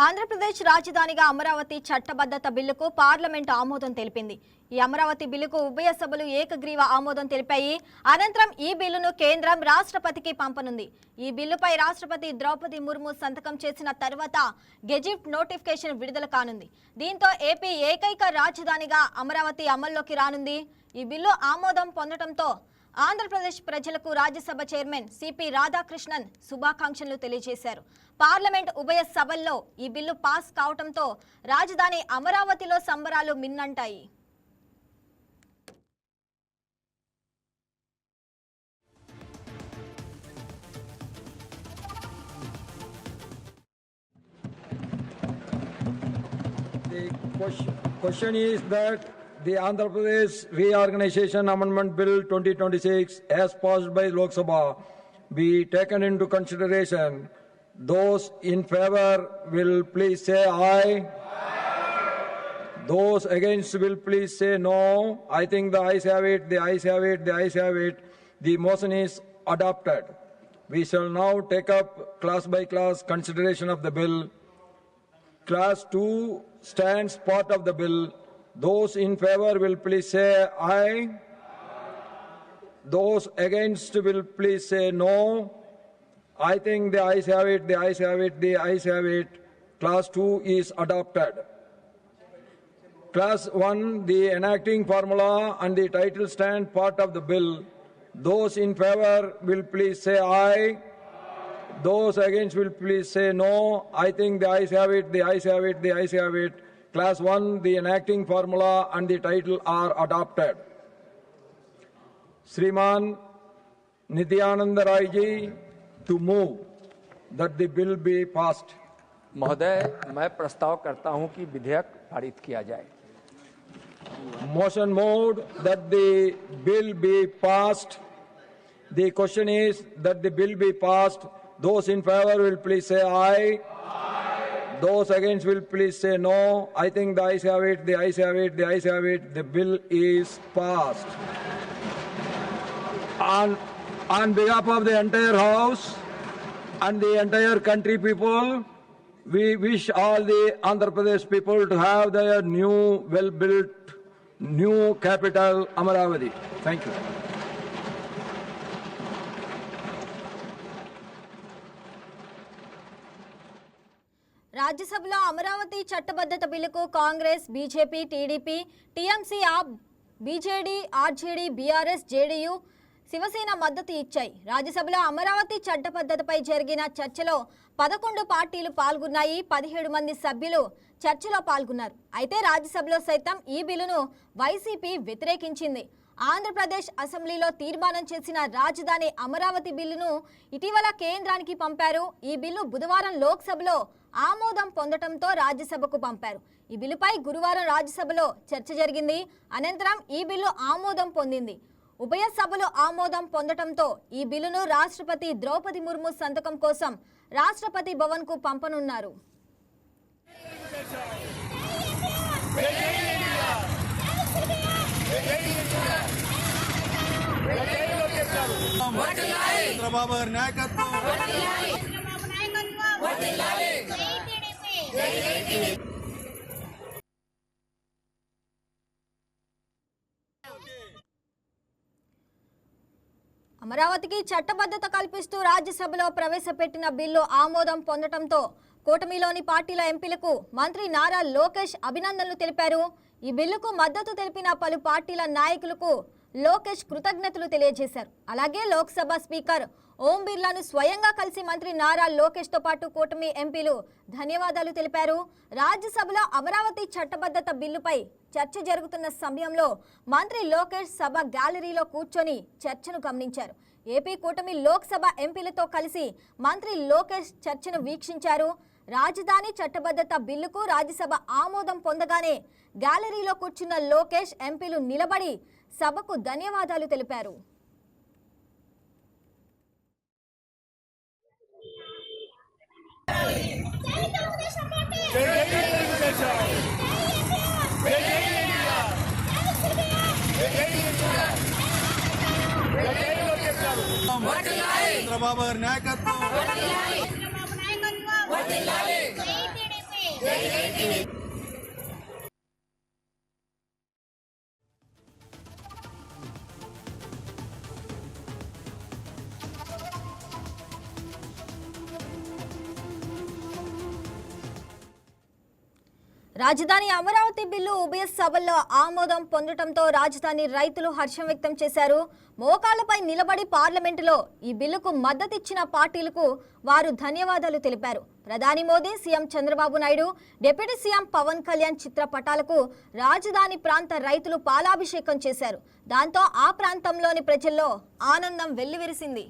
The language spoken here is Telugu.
ఆంధ్రప్రదేశ్ రాజధానిగా అమరావతి చట్టబద్ధత బిల్లుకు పార్లమెంట్ ఆమోదం తెలిపింది. ఈ అమరావతి బిల్లుకు ఉభయ సభలు ఏకగ్రీవ ఆమోదం తెలిపాయి. అనంతరం ఈ బిల్లును కేంద్రం రాష్ట్రపతికి పంపనుంది. ఈ బిల్లుపై రాష్ట్రపతి ద్రౌపది ముర్ము సంతకం చేసిన తర్వాత గెజిట్ నోటిఫికేషన్ విడుదల కానుంది. దీంతో ఏపీ ఏకైక రాజధానిగా అమరావతి అమల్లోకి రానుంది. ఈ బిల్లు ఆమోదం పొందడంతో ఆంధ్రప్రదేశ్ ప్రజలకు రాజ్యసభ చైర్మన్ సిపి రాధాకృష్ణన్ శుభాకాంక్షలు తెలియజేశారు. పార్లమెంట్ ఉభయ సభల్లో ఈ బిల్లు పాస్ కావడంతో రాజధాని అమరావతిలో సంబరాలు మిన్నంటాయి. The question is that the Andhra Pradesh Reorganization Amendment Bill 2026 as passed by Lok Sabha be taken into consideration. Those in favor will please say aye. Those against will please say no. I think the ayes have it, the ayes have it, the ayes have it. The motion is adopted. We shall now take up class by class consideration of the bill. Class 2 stands part of the bill. Those in favor will please say aye. Those against will please say no. I think the ayes have it, the ayes have it, the ayes have it. Class 2 is adopted. Class 1, the enacting formula and the title stand part of the bill. Those in favor will please say aye. Those against will please say no. I think the ayes have it, the ayes have it, the ayes have it. Class 1, the enacting formula and the title are adopted. Shriman Nityananda Rai ji to move that the bill be passed. महोदय, मैं प्रस्ताव करता हूं कि विधेयक पारित किया जाए. Motion moved that the bill be passed. The question is that the bill be passed. Those in favor will please say aye. Those against will please say no. I think the ayes have it, the ayes have it, the ayes have it. The bill is passed. On behalf of the entire House and the entire country people, we wish all the Andhra Pradesh people to have their new, well-built, new capital, Amaravati. Thank you. రాజ్యసభలో అమరావతి చట్టబద్ధత బిల్లుకు Congress, BJP, TDP, TMC, AAP, BJD, RJD, BRS, JDU, Shiv Sena మద్దతు ఇచ్చాయి. రాజ్యసభలో అమరావతి చట్టబద్ధతపై జరిగిన చర్చలో 11 పార్టీలు పాల్గొన్నాయి. 17 మంది సభ్యులు చర్చలో పాల్గొన్నారు. అయితే రాజ్యసభలో సైతం ఈ బిల్లును వైసీపీ వ్యతిరేకించింది. ఆంధ్రప్రదేశ్ అసెంబ్లీలో తీర్మానం చేసిన రాజధాని అమరావతి బిల్లును ఇటీవల కేంద్రానికి పంపారు. ఈ బిల్లు బుధవారం లోక్సభలో ఆమోదం పొందడంతో రాజ్యసభకు పంపారు. ఈ బిల్లుపై గురువారం రాజ్యసభలో చర్చ జరిగింది. అనంతరం ఈ బిల్లు ఆమోదం పొందింది. ఉభయ సభలు ఆమోదం పొందడంతో ఈ బిల్లును రాష్ట్రపతి ద్రౌపది ముర్ము సంతకం కోసం రాష్ట్రపతి భవన్కు పంపనున్నారు. చంద్రబాబు గారి నాయకత్వం. అమరావతికి చట్టబద్ధత కల్పిస్తూ రాజ్యసభలో ప్రవేశపెట్టిన బిల్లు ఆమోదం పొందడంతో కూటమిలోని పార్టీల ఎంపీలకు మంత్రి నారా లోకేష్ అభినందనలు తెలిపారు. ఈ బిల్లుకు మద్దతు తెలిపిన పలు పార్టీల నాయకులకు లోకేష్ కృతజ్ఞతలు తెలియజేశారు. అలాగే లోక్సభ స్పీకర్ ఓం బిర్లాను స్వయంగా కలిసి మంత్రి నారా లోకేష్ తో పాటు కూటమి ఎంపీలు ధన్యవాదాలు తెలిపారు. రాజ్యసభలో అమరావతి చట్టబద్ధత బిల్లుపై చర్చ జరుగుతున్న సమయంలో మంత్రి లోకేష్ సభ గ్యాలరీలో కూర్చొని చర్చను గమనించారు. ఏపీ కూటమి లోక్సభ ఎంపీలతో కలిసి మంత్రి లోకేష్ చర్చను వీక్షించారు. రాజధాని చట్టబద్ధత బిల్లుకు రాజ్యసభ ఆమోదం పొందగానే గ్యాలరీలో కూర్చున్న లోకేష్ ఎంపీలు నిలబడి సభకు ధన్యవాదాలు తెలిపారు. చంద్రబాబు గారి నాయకత్వం. రాజధాని అమరావతి బిల్లు ఉభయ సభల్లో ఆమోదం పొందడంతో రాజధాని రైతులు హర్షం వ్యక్తం చేశారు. మోకాళ్లపై నిలబడి పార్లమెంటులో ఈ బిల్లుకు మద్దతిచ్చిన పార్టీలకు వారు ధన్యవాదాలు తెలిపారు. ప్రధాని Modi, CM Chandrababu Naidu, deputy CM Pawan Kalyan చిత్రపటాలకు రాజధాని ప్రాంత రైతులు పాలాభిషేకం చేశారు. దాంతో ఆ ప్రాంతంలోని ప్రజల్లో ఆనందం వెల్లివిరిసింది.